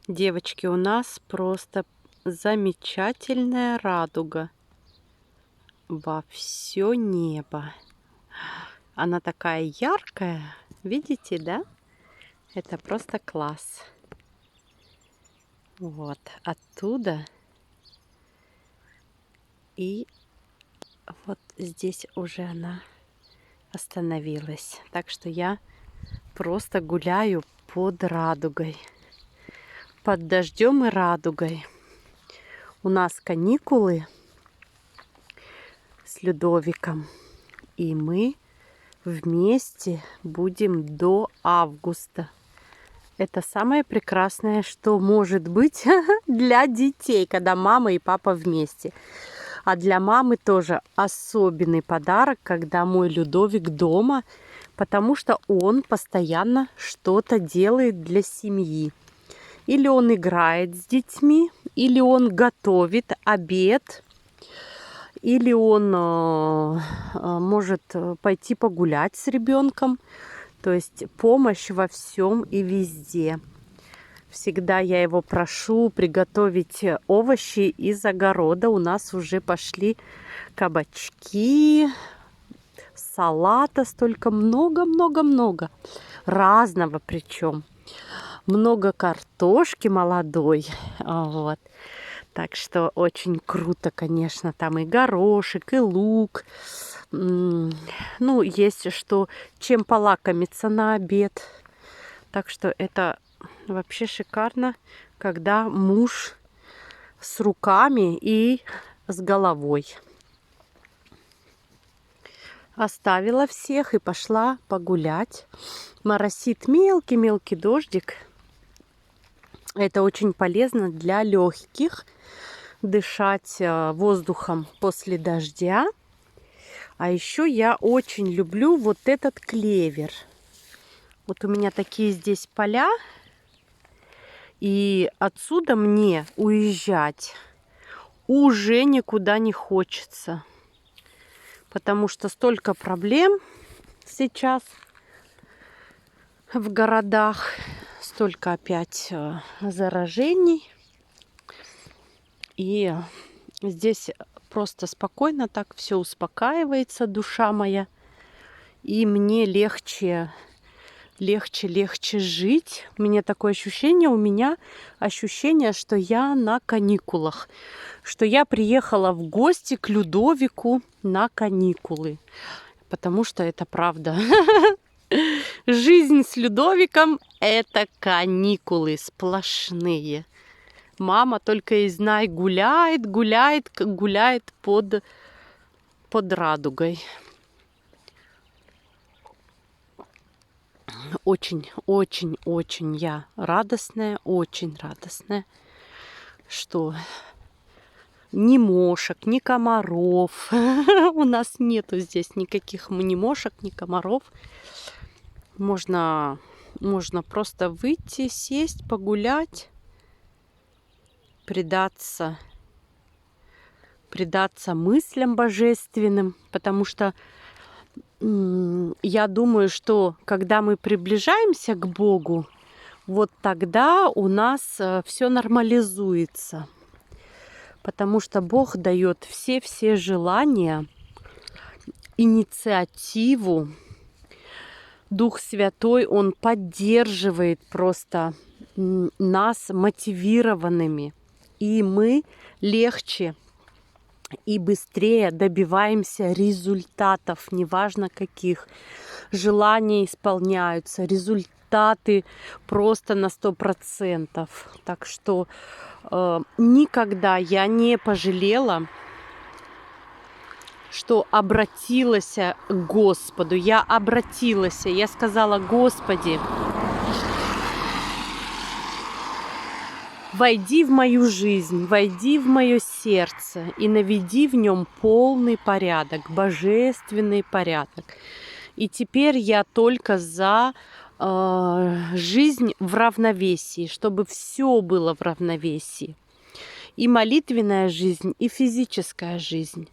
Девочки, у нас просто замечательная радуга во все небо. Она такая яркая, видите, да? Это просто класс. Вот, оттуда и вот здесь уже она остановилась. Так что я просто гуляю под радугой, под дождем и радугой. У нас каникулы с Людовиком, и мы вместе будем до августа. Это самое прекрасное, что может быть для детей, когда мама и папа вместе. А для мамы тоже особенный подарок, когда мой Людовик дома, потому что он постоянно что-то делает для семьи. Или он играет с детьми, или он готовит обед, или он может пойти погулять с ребенком. То есть помощь во всем и везде. Всегда я его прошу приготовить овощи из огорода. У нас уже пошли кабачки, салата столько, много-много-много. Разного причем. Много картошки молодой. Вот. Так что очень круто, конечно. Там и горошек, и лук. Ну, есть что, чем полакомиться на обед. Так что это вообще шикарно, когда муж с руками и с головой. Оставила всех и пошла погулять. Моросит мелкий-мелкий дождик. Это очень полезно для легких. Дышать воздухом после дождя. А еще я очень люблю вот этот клевер. Вот у меня такие здесь поля. И отсюда мне уезжать уже никуда не хочется. Потому что столько проблем сейчас в городах. Столько опять заражений. И здесь просто спокойно так все успокаивается, душа моя. И мне легче жить. У меня такое ощущение, что я на каникулах. Что я приехала в гости к Людовику на каникулы. Потому что это правда. Жизнь с Людовиком – это каникулы сплошные. Мама только и знай гуляет под радугой. Очень я радостная, что ни мошек, ни комаров. У нас нету здесь никаких ни мошек, ни комаров. Можно просто выйти, сесть, погулять, предаться мыслям божественным, потому что я думаю, что когда мы приближаемся к Богу, вот тогда у нас все нормализуется. Потому что Бог дает все желания, инициативу. Дух Святой, Он поддерживает просто нас мотивированными. И мы легче и быстрее добиваемся результатов, неважно каких. Желания исполняются, результаты просто на 100%. Так что никогда я не пожалела, что обратилась к Господу. Я обратилась, я сказала: Господи, войди в мою жизнь, войди в мое сердце и наведи в нем полный порядок, божественный порядок. И теперь я только за жизнь в равновесии, чтобы все было в равновесии. И молитвенная жизнь, и физическая жизнь.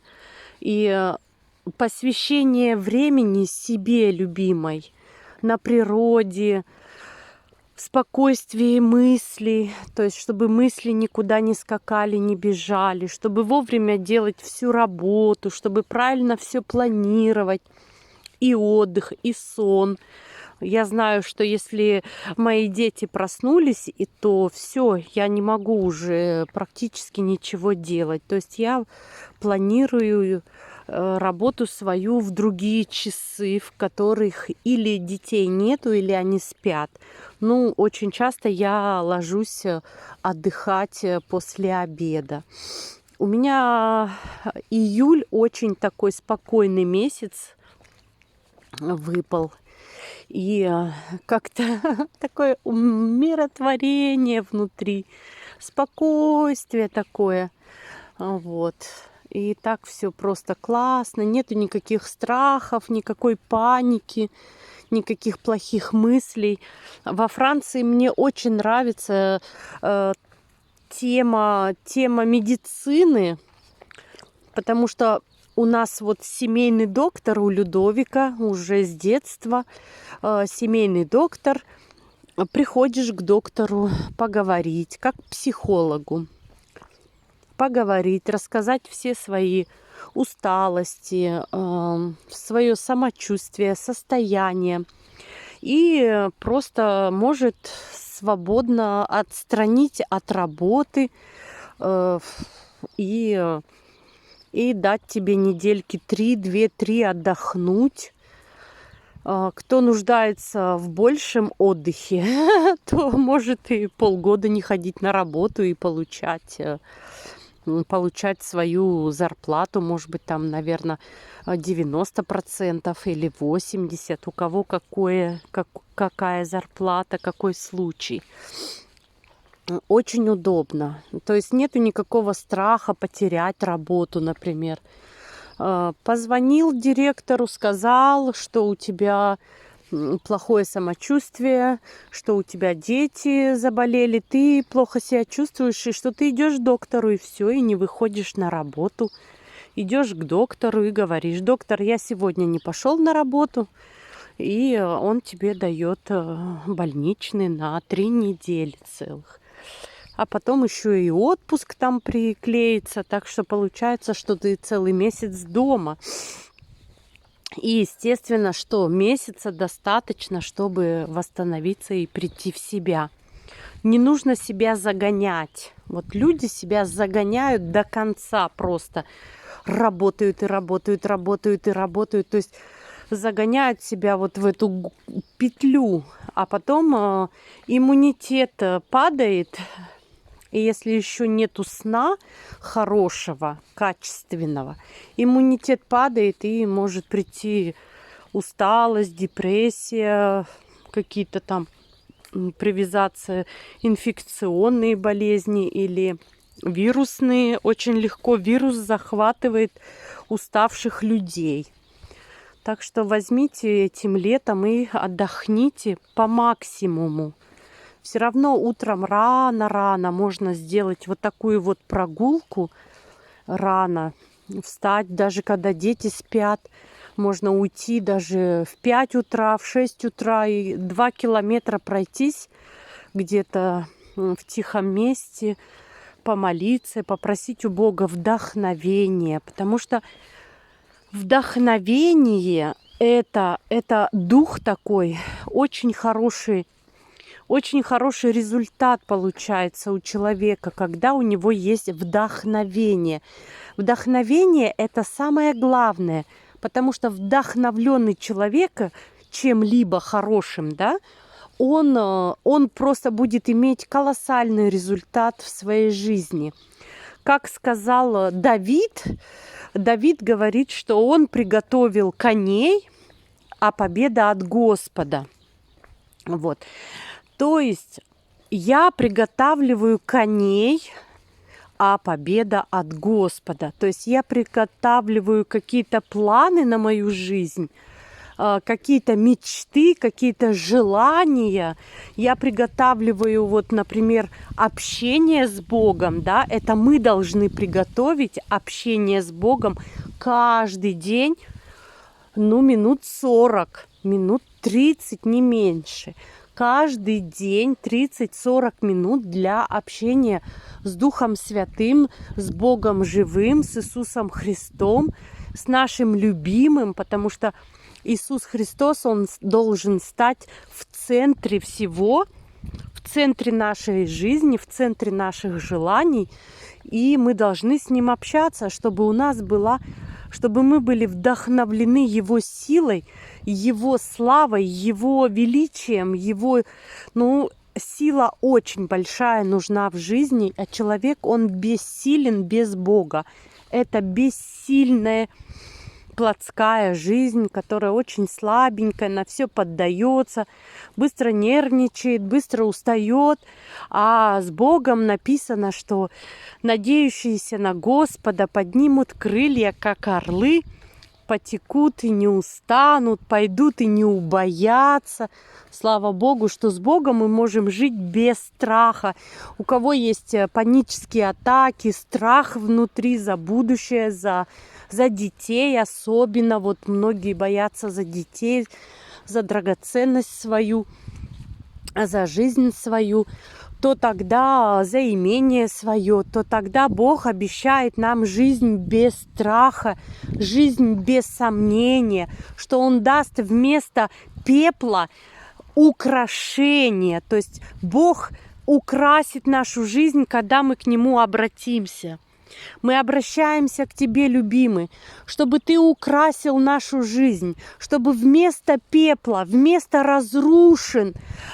И посвящение времени себе любимой, на природе, в спокойствии мысли, то есть чтобы мысли никуда не скакали, не бежали, чтобы вовремя делать всю работу, чтобы правильно все планировать, и отдых, и сон. Я знаю, что если мои дети проснулись, то все, я не могу уже практически ничего делать. То есть я планирую работу свою в другие часы, в которых или детей нету, или они спят. Ну, очень часто я ложусь отдыхать после обеда. У меня июль очень такой спокойный месяц выпал. И как-то такое умиротворение внутри, спокойствие такое. Вот. И так все просто классно, нету никаких страхов, никакой паники, никаких плохих мыслей. Во Франции мне очень нравится тема медицины, потому что у нас вот семейный доктор у Людовика уже с детства, семейный доктор. Приходишь к доктору поговорить, как к психологу. Поговорить, рассказать все свои усталости, свое самочувствие, состояние. И просто может свободно отстранить от работы и дать тебе недельки 3, 2-3 отдохнуть. Кто нуждается в большем отдыхе, то может и полгода не ходить на работу и получать свою зарплату, может быть, там, наверное, 90% или 80%, у кого какая зарплата, какой случай. Очень удобно. То есть нету никакого страха потерять работу, например. Позвонил директору, сказал, что у тебя плохое самочувствие, что у тебя дети заболели, ты плохо себя чувствуешь, и что ты идешь к доктору, и все, и не выходишь на работу. Идешь к доктору и говоришь: доктор, я сегодня не пошел на работу, и он тебе дает больничный на 3 недели целых. А потом еще и отпуск там приклеится, так что получается, что ты целый месяц дома. И естественно, что месяца достаточно, чтобы восстановиться и прийти в себя. Не нужно себя загонять. Вот люди себя загоняют до конца просто. Работают и работают, работают и работают. То есть загоняют себя вот в эту петлю. А потом иммунитет падает. И если еще нету сна хорошего, качественного, иммунитет падает, и может прийти усталость, депрессия, какие-то там привязаться инфекционные болезни или вирусные. Очень легко вирус захватывает уставших людей. Так что возьмите этим летом и отдохните по максимуму. Все равно утром рано можно сделать вот такую вот прогулку рано. Встать, даже когда дети спят. Можно уйти даже в 5 утра, в 6 утра и 2 километра пройтись где-то в тихом месте, помолиться, попросить у Бога вдохновения. Потому что вдохновение это дух такой, очень хороший результат получается у человека, когда у него есть вдохновение. Вдохновение – это самое главное, потому что вдохновленный человек чем-либо хорошим, да, он просто будет иметь колоссальный результат в своей жизни. Как сказал Давид говорит, что он приготовил коней, а победа от Господа. Вот. То есть я приготавливаю коней, а победа от Господа. То есть я приготавливаю какие-то планы на мою жизнь, какие-то мечты, какие-то желания. Я приготавливаю, вот, например, общение с Богом. Да? Это мы должны приготовить общение с Богом каждый день, минут 40, минут 30, не меньше. каждый день 30-40 минут для общения с Духом Святым, с Богом живым, с Иисусом Христом, с нашим любимым, потому что Иисус Христос, Он должен стать в центре всего, в центре нашей жизни, в центре наших желаний. И мы должны с Ним общаться, чтобы у нас была, чтобы мы были вдохновлены Его силой, Его славой, Его величием, Его, сила очень большая нужна в жизни, а человек, он бессилен без Бога. Это бессильная плотская жизнь, которая очень слабенькая, на все поддается, быстро нервничает, быстро устает. А с Богом написано, что надеющиеся на Господа поднимут крылья, как орлы, потекут и не устанут, пойдут и не убоятся. Слава Богу, что с Богом мы можем жить без страха. У кого есть панические атаки, страх внутри за будущее, за детей особенно. Вот многие боятся за детей, за драгоценность свою, за жизнь свою. То тогда за имение свое, то тогда Бог обещает нам жизнь без страха, жизнь без сомнения, что Он даст вместо пепла украшение. То есть Бог украсит нашу жизнь, когда мы к Нему обратимся. Мы обращаемся к Тебе, любимый, чтобы Ты украсил нашу жизнь, чтобы вместо пепла, вместо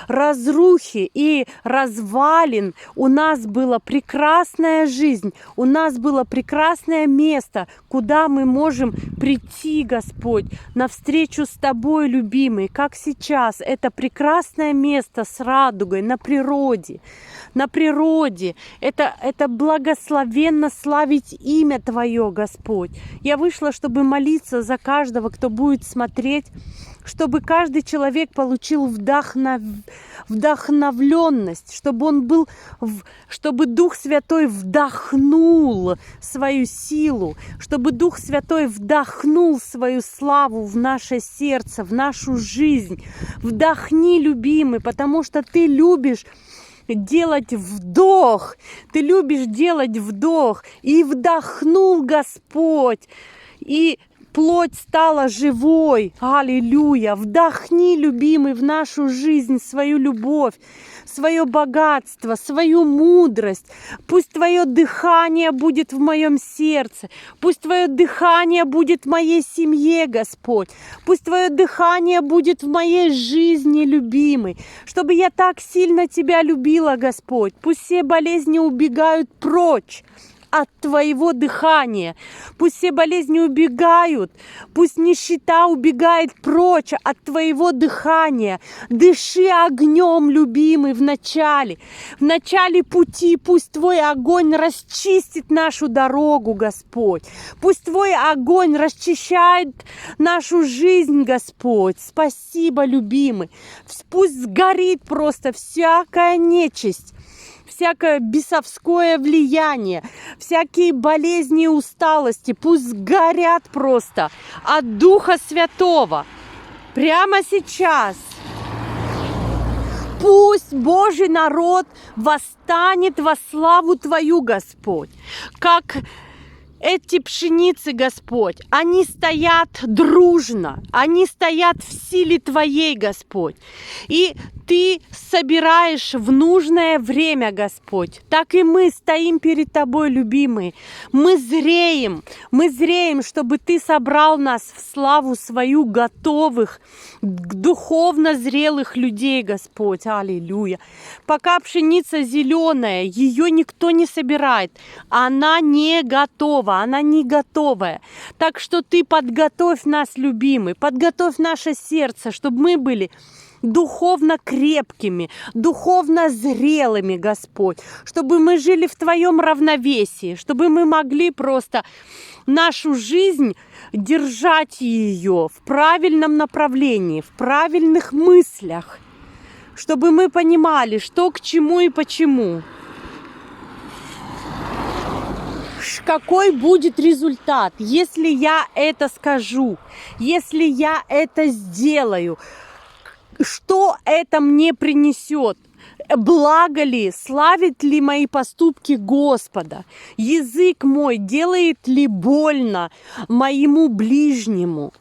разрухи и развалин у нас была прекрасная жизнь, у нас было прекрасное место, куда мы можем прийти, Господь, навстречу с Тобой, любимый, как сейчас. Это прекрасное место с радугой на природе. На природе. Это благословенно славить имя Твое, Господь. Я вышла, чтобы молиться за каждого, кто будет смотреть, чтобы каждый человек получил вдохновленность, чтобы Дух Святой вдохнул свою силу, чтобы Дух Святой вдохнул свою славу в наше сердце, в нашу жизнь. Вдохни, любимый, потому что Ты любишь делать вдох. Ты любишь делать вдох. И вдохнул Господь. И плоть стала живой. Аллилуйя. Вдохни, любимый, в нашу жизнь свою любовь, свое богатство, свою мудрость. Пусть Твое дыхание будет в моем сердце. Пусть Твое дыхание будет в моей семье, Господь. Пусть Твое дыхание будет в моей жизни, любимый. Чтобы я так сильно Тебя любила, Господь. Пусть все болезни убегают прочь от Твоего дыхания. Пусть все болезни убегают, пусть нищета убегает прочь от Твоего дыхания. Дыши огнем, любимый, в начале пути. Пусть Твой огонь расчистит нашу дорогу, Господь. Пусть Твой огонь расчищает нашу жизнь, Господь. Спасибо, любимый. Пусть сгорит просто всякая нечисть, всякое бесовское влияние, всякие болезни и усталости, пусть сгорят просто от Духа Святого. Прямо сейчас. Пусть Божий народ восстанет во славу Твою, Господь. Как эти пшеницы, Господь, они стоят дружно, они стоят в силе Твоей, Господь. И Ты собираешь в нужное время, Господь. Так и мы стоим перед Тобой, любимые. Мы зреем, чтобы Ты собрал нас в славу свою, готовых, духовно зрелых людей, Господь. Аллилуйя. Пока пшеница зеленая, ее никто не собирает. Она не готова, она не готовая. Так что Ты подготовь нас, любимый, подготовь наше сердце, чтобы мы были духовно крепкими, духовно зрелыми, Господь, чтобы мы жили в Твоем равновесии, чтобы мы могли просто нашу жизнь держать ее в правильном направлении, в правильных мыслях, чтобы мы понимали, что к чему и почему. Какой будет результат, если я это скажу, если я это сделаю? что это мне принесет? Благо ли, славит ли мои поступки Господа? Язык мой делает ли больно моему ближнему?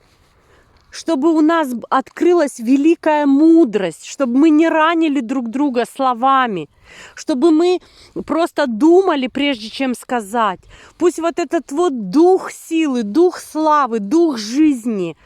Чтобы у нас открылась великая мудрость, чтобы мы не ранили друг друга словами, чтобы мы просто думали, прежде чем сказать. Пусть вот этот вот дух силы, дух славы, дух жизни,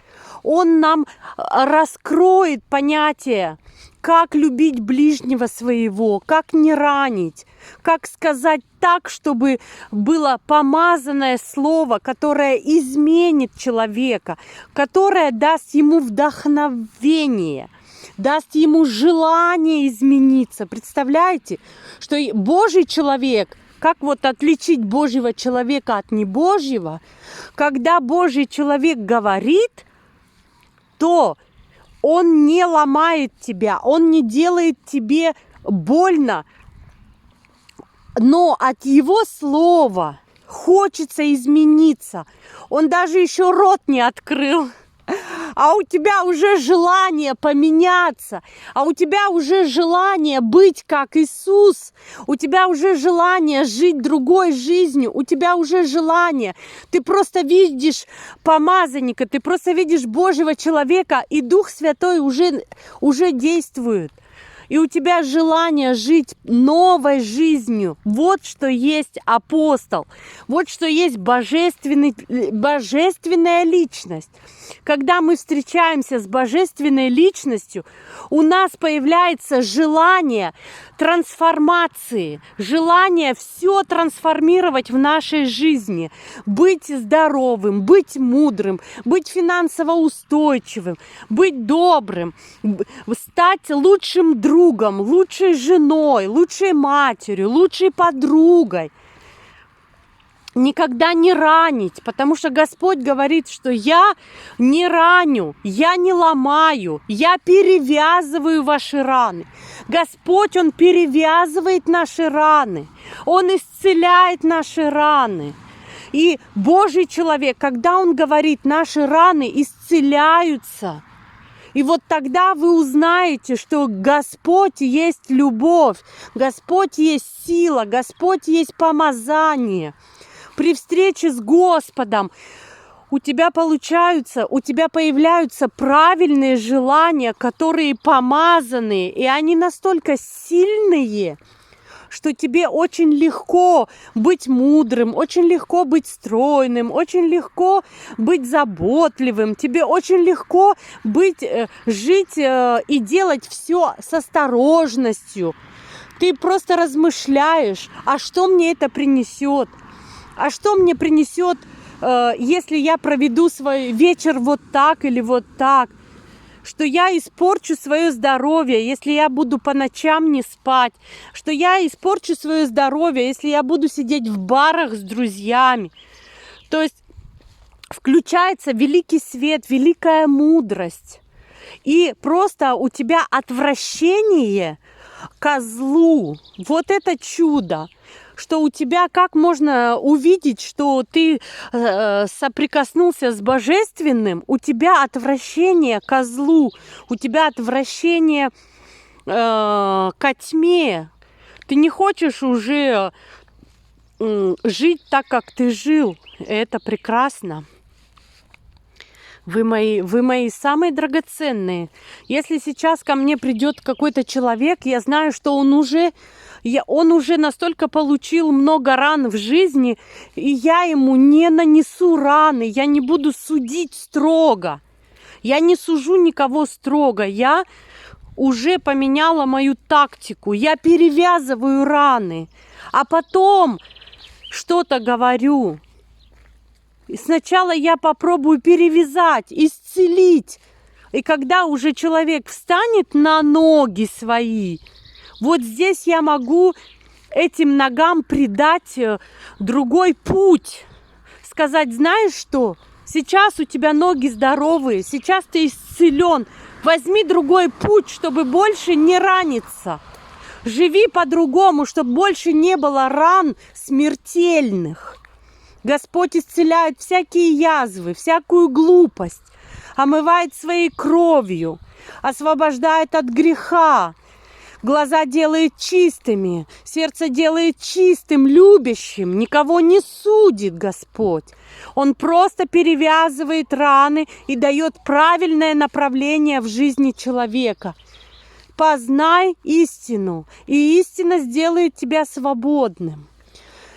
он нам раскроет понятие, как любить ближнего своего, как не ранить, как сказать так, чтобы было помазанное слово, которое изменит человека, которое даст ему вдохновение, даст ему желание измениться. Представляете, что Божий человек, как вот отличить Божьего человека от небожьего, когда Божий человек говорит, то он не ломает тебя, он не делает тебе больно, но от его слова хочется измениться. Он даже еще рот не открыл, а у тебя уже желание поменяться, а у тебя уже желание быть как Иисус, у тебя уже желание жить другой жизнью, у тебя уже желание. Ты просто видишь помазанника, ты просто видишь Божьего человека, и Дух Святой уже действует. И у тебя желание жить новой жизнью. Вот что есть апостол. Вот что есть божественная личность. Когда мы встречаемся с божественной личностью, у нас появляется желание трансформации, желание все трансформировать в нашей жизни, быть здоровым, быть мудрым, быть финансово устойчивым, быть добрым, стать лучшим другом, лучшей женой, лучшей матерью, лучшей подругой. Никогда не ранить, потому что Господь говорит, что я не раню, я не ломаю, я перевязываю ваши раны. Господь, Он перевязывает наши раны, Он исцеляет наши раны. И Божий человек, когда он говорит, наши раны исцеляются, и вот тогда вы узнаете, что Господь есть любовь, Господь есть сила, Господь есть помазание. При встрече с Господом у тебя появляются правильные желания, которые помазанные, и они настолько сильные, что тебе очень легко быть мудрым, очень легко быть стройным, очень легко быть заботливым, тебе очень легко жить и делать все с осторожностью. Ты просто размышляешь, а что мне это принесет? А что мне принесет, если я проведу свой вечер вот так или вот так? Что я испорчу свое здоровье, если я буду по ночам не спать? Что я испорчу свое здоровье, если я буду сидеть в барах с друзьями? То есть включается великий свет, великая мудрость. И просто у тебя отвращение ко злу. Вот это чудо. Что у тебя, как можно увидеть, что ты соприкоснулся с божественным, у тебя отвращение ко злу, у тебя отвращение ко тьме. Ты не хочешь уже жить так, как ты жил. Это прекрасно. Вы мои самые драгоценные. Если сейчас ко мне придет какой-то человек, я знаю, что он уже настолько получил много ран в жизни, и я ему не нанесу раны, я не буду судить строго. Я не сужу никого строго, я уже поменяла мою тактику, я перевязываю раны, а потом что-то говорю. И сначала я попробую перевязать, исцелить. И когда уже человек встанет на ноги свои, вот здесь я могу этим ногам придать другой путь. Сказать, знаешь что, сейчас у тебя ноги здоровые, сейчас ты исцелен. Возьми другой путь, чтобы больше не раниться. Живи по-другому, чтобы больше не было ран смертельных. Господь исцеляет всякие язвы, всякую глупость, омывает своей кровью. освобождает от греха. Глаза делает чистыми, сердце делает чистым, любящим, никого не судит Господь. Он просто перевязывает раны и дает правильное направление в жизни человека. Познай истину, и истина сделает тебя свободным.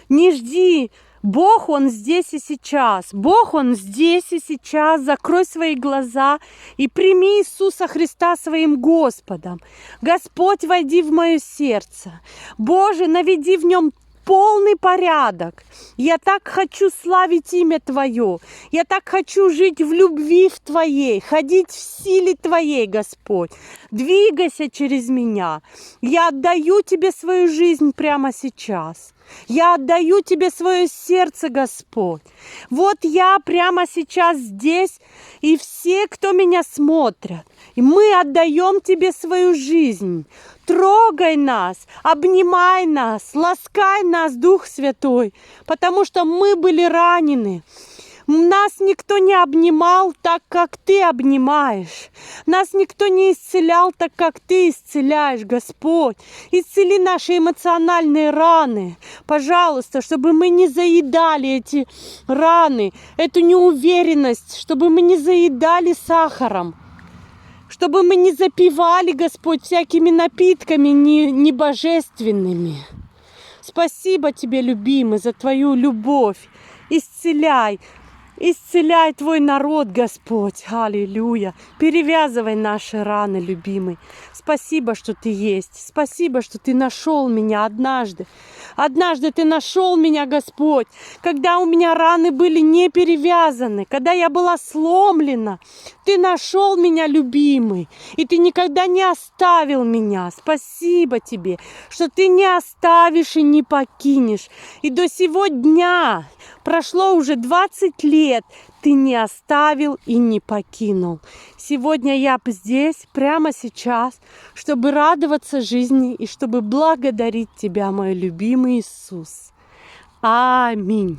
Не жди. Бог, Он здесь и сейчас. Бог, Он здесь и сейчас. Закрой свои глаза и прими Иисуса Христа своим Господом. Господь, войди в мое сердце. Боже, наведи в нем полный порядок. Я так хочу славить имя Твое. Я так хочу жить в любви в Твоей, ходить в силе Твоей, Господь. Двигайся через меня. Я отдаю Тебе свою жизнь прямо сейчас. Я отдаю Тебе свое сердце, Господь. Вот я прямо сейчас здесь, и все, кто меня смотрят, и мы отдаем Тебе свою жизнь. Трогай нас, обнимай нас, ласкай нас, Дух Святой, потому что мы были ранены. Нас никто не обнимал так, как Ты обнимаешь. Нас никто не исцелял так, как Ты исцеляешь, Господь. Исцели наши эмоциональные раны, пожалуйста, чтобы мы не заедали эти раны, эту неуверенность, чтобы мы не заедали сахаром, чтобы мы не запивали, Господь, всякими напитками небожественными. Спасибо Тебе, любимый, за Твою любовь. Исцеляй. Исцеляй Твой народ, Господь. Аллилуйя. Перевязывай наши раны, любимый. Спасибо, что Ты есть. Спасибо, что Ты нашел меня однажды. Однажды Ты нашел меня, Господь, когда у меня раны были не перевязаны, когда я была сломлена. Ты нашел меня, любимый, и Ты никогда не оставил меня. Спасибо Тебе, что Ты не оставишь и не покинешь. И до сего дня прошло уже 20 лет, Ты не оставил и не покинул. Сегодня я здесь, прямо сейчас, чтобы радоваться жизни и чтобы благодарить Тебя, мой любимый Иисус. Аминь.